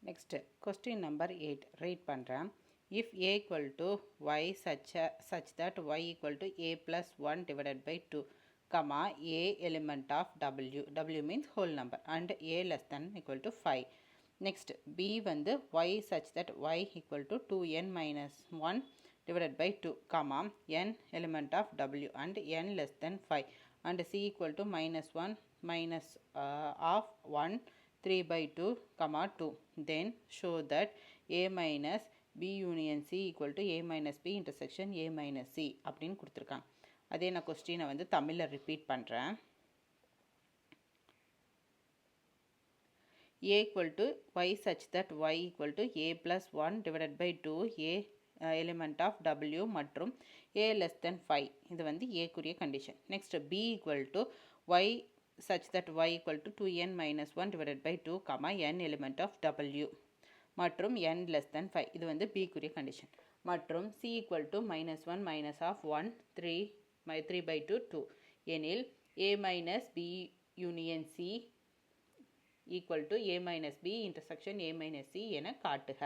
Next, question number 8. Write பண்ணுறேன். If a equal to y such that y equal to a plus 1 divided by 2, comma, a element of w. W means whole number and a less than equal to 5. Next, b வந்து y such that y equal to 2n minus 1 divided by 2, comma, n element of w and n less than 5 and c equal to minus 1 minus of 1 3 by 2 comma 2. Then show that a minus b union c equal to a minus b intersection a minus c அப்படின்னு கொடுத்துருக்காங்க. அதே நான் கொஸ்டினை வந்து தமிழில் repeat பண்ணுறேன். a equal to y such that y equal to a plus 1 divided by 2 a element of w மற்றும் a less than 5 இது வந்து a குரிய condition. Next b equal to y such that y equal to 2n minus 1 divided by 2 comma n element of w மற்றும் n less than 5 இது வந்து b குரிய condition. மற்றும் c equal to minus 1 minus of 1 3 by 2 2 எனில் a minus b union c equal to a minus b intersection a minus c என காட்டுக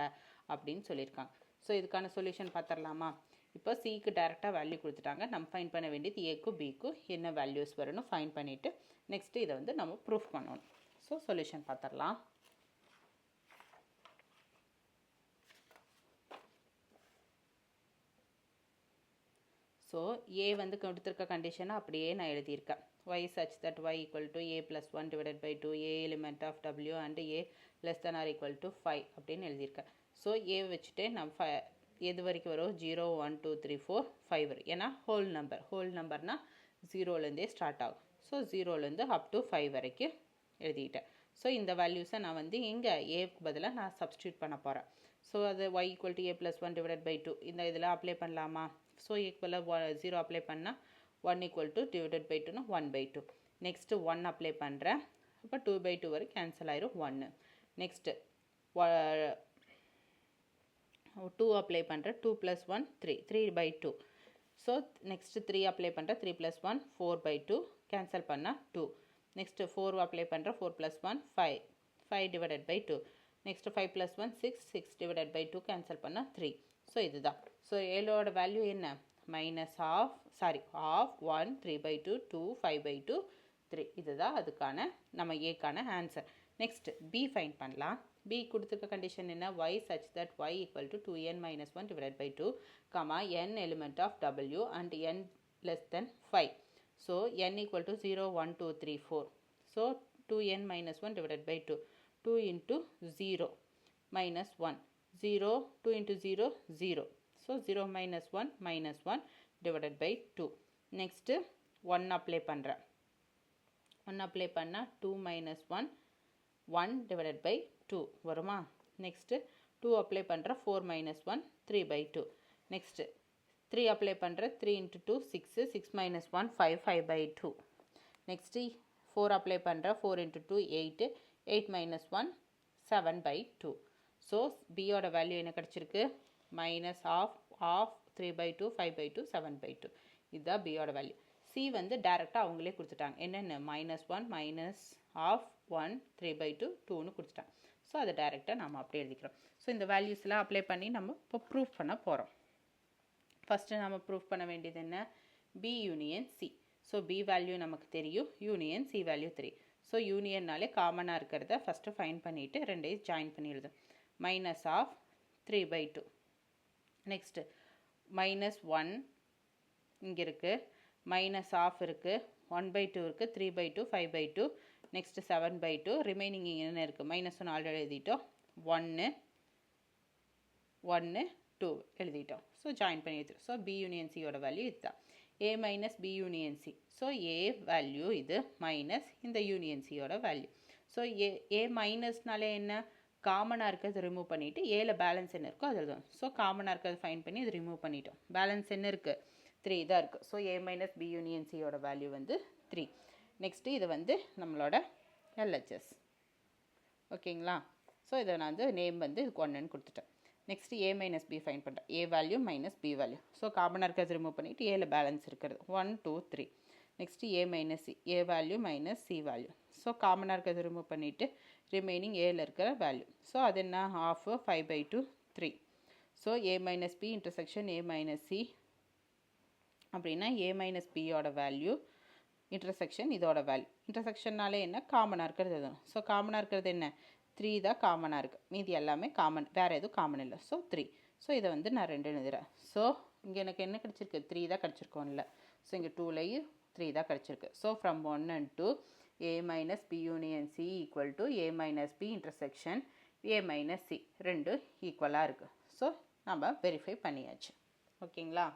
அப்படின்னு சொல்லியிருக்காங்க. So இதுக்கான solution பார்த்துடலாமா? இப்போ சிக்கு டேரெக்டாக வேல்யூ கொடுத்துட்டாங்க. நம்ம ஃபைன் பண்ண வேண்டியது ஏக்கும் பிக்கும் என்ன வேல்யூஸ் வரணும் ஃபைன் பண்ணிவிட்டு நெக்ஸ்ட்டு இதை வந்து நம்ம ப்ரூஃப் பண்ணணும். ஸோ சொல்யூஷன் பார்த்துடலாம். ஸோ ஏ வந்து கொடுத்துருக்க கண்டிஷனை அப்படியே நான் எழுதியிருக்கேன். y such that y equal to a plus 1 divided by 2 a element of w and a less than or equal to 5 அப்படின்னு எழுதியிருக்கேன். ஸோ ஏ வச்சுட்டு நம்ம எது வரைக்கும் வரும் 0 1 2 3 4 5 வரும். ஏன்னா ஹோல் நம்பர்னால் 0லேருந்தே ஸ்டார்ட் ஆகும். ஸோ 0லேருந்து அப் டு 5 வரைக்கும் எழுதிக்கிட்டேன். ஸோ இந்த வேல்யூஸை நான் வந்து இங்கே ஏக்கு பதிலாக நான் சப்ஸ்டியூட் பண்ண போகிறேன். ஸோ அது y equal to a plus 1 divided by 2 இந்த இதில் அப்ளை பண்ணலாமா? ஸோ ஈக்குவலாக 0 அப்ளை பண்ணால் 1 equal to divided by 2னா 1 by 2. Next 1 apply பண்ணுறேன். அப்போ 2 by 2 வரை கேன்சல் ஆயிரும் 1. நெக்ஸ்ட்டு 2 அப்ளை பண்ணுறேன். 2 plus 1 3 by 2. So next 3 apply பண்ணுறேன். 3 plus 1 4 by 2 கேன்சல் பண்ணால் 2. நெக்ஸ்ட்டு 4 அப்ளை பண்ணுறேன். 4 plus 1 5 divided by 2. Next 5 plus 1 6 divided by 2 cancel பண்ணால் 3. ஸோ இதுதான். ஸோ ஏலோட வேல்யூ என்ன? மைனஸ் ஆஃப் 1 3 by 2 2 5 by 2 3 இதுதான் அதுக்கான நம்ம ஏக்கான ஆன்சர். நெக்ஸ்ட் பி ஃபைன் பண்ணலாம். பி கொடுத்துருக்க கண்டிஷன் என்ன? y such that y equal to 2n minus 1 divided by 2 comma n element of w and n less than 5. So n equal to 0 1 2 3 4. So 2n minus 1 divided by 2 2 into 0 minus 1 0 2 into 0 0. So 0 minus 1 divided by 2. Next 1 apply பண்ணுறேன். 1 apply பண்ணால் 2 minus 1 divided by 2 வருமா? Next 2 apply பண்ணுற 4 minus 1 3 by 2. Next 3 apply பண்ணுற 3 into 2 6 6 minus 1 5 by 2. Next 4 apply பண்ணுற 4 into 2 8 minus 1 7 by 2. So பியோட value என்ன கிடச்சிருக்கு? Minus of 3 by 2 5 by 2 7 by 2 இதுதான் பியோட வேல்யூ. சி வந்து டேரெக்டாக அவங்களே கொடுத்துட்டாங்க. என்னென்ன? மைனஸ் 1 மைனஸ் ஆஃப் 1 3 by 2 2ன்னு கொடுத்துட்டாங்க. ஸோ அதை டேரெக்டாக நம்ம அப்படியே எழுதிக்கிறோம். ஸோ இந்த வேல்யூஸ்லாம் அப்ளை பண்ணி நம்ம இப்போ ப்ரூஃப் பண்ண போகிறோம். ஃபஸ்ட்டு நம்ம ப்ரூஃப் பண்ண வேண்டியது என்ன? B union C. So B value நமக்கு தெரியும், யூனியன் சி வேல்யூ தெரியும். ஸோ யூனியன்னாலே காமனாக இருக்கிறத ஃபஸ்ட்டு ஃபைன் பண்ணிவிட்டு ரெண்டையும் ஜாயின் பண்ணி எழுதும். Minus of 3 by 2. Next minus 1 இங்கே இருக்குது, மைனஸ் ஆஃப் இருக்குது, 1 by 2 இருக்குது, 3 by 2 5 by 2. Next 7 by 2. Remaining இங்கே என்ன இருக்குது? மைனஸ் 1 ஆல்ரெடி எழுதிட்டோம். 1 2 எழுதிட்டோம். ஸோ ஜாயின் பண்ணி எடுத்துட்டோம். ஸோ பி யூனியன் சியோட வேல்யூ இதுதான். A minus B union C. So A value இது மைனஸ் இந்த யூனியன் சியோட வேல்யூ. ஸோ ஏ மைனஸ்னாலே என்ன? காமனாக இருக்கிறது ரிமூவ் பண்ணிவிட்டு ஏல பேலன்ஸ் என்ன இருக்கோ அது எழுதும். ஸோ காமனாக இருக்கிறது ஃபைன் பண்ணி இது ரிமூவ் பண்ணிட்டோம். பேலன்ஸ் என்ன இருக்குது? 3 தான் இருக்குது. So A minus B union சியோட வேல்யூ வந்து 3. நெக்ஸ்ட்டு இது வந்து நம்மளோட எல்ஹெச்எஸ். ஓகேங்களா? ஸோ இதை நான் வந்து நேம் வந்து இதுக்கு 1ன்னு கொடுத்துட்டேன். Next A minus B find பண்ணுறேன். A value minus B value. So காமனாக இருக்கிறது ரிமூவ் பண்ணிவிட்டு ஏல பேலன்ஸ் இருக்கிறது 1 2 3. Next A minus C, A value minus C value. So காமனாக இருக்கிறது ரிமூவ் பண்ணிவிட்டு ரிமைனிங் ஏல இருக்கிற வேல்யூ. ஸோ அது என்ன, half 5/2 3. So A minus B intersection A minus C அப்படின்னா ஏ மைனஸ் பியோட வேல்யூ இன்டர்செக்ஷன் இதோட வேல்யூ. இன்டர்செக்ஷன்னாலே என்ன, காமனாக இருக்கிறது எதுவும். ஸோ காமனாக இருக்கிறது என்ன, 3 தான் காமனாக இருக்குது, மீதி எல்லாமே காமன், வேறு எதுவும் காமன் இல்லை. ஸோ 3. ஸோ இதை வந்து நான் 2 எழுதுகிறேன். ஸோ இங்கே எனக்கு என்ன கிடச்சிருக்கு, 3 தான் கிடச்சிருக்கோம்ல. ஸோ இங்கே 2லையும் 3 தான் கிடச்சிருக்கு. So from 1 and 2 a minus b union c equal to a minus b intersection a minus c ரெண்டு ஈக்குவலாக இருக்குது. ஸோ நம்ம வெரிஃபை பண்ணியாச்சு. ஓகேங்களா.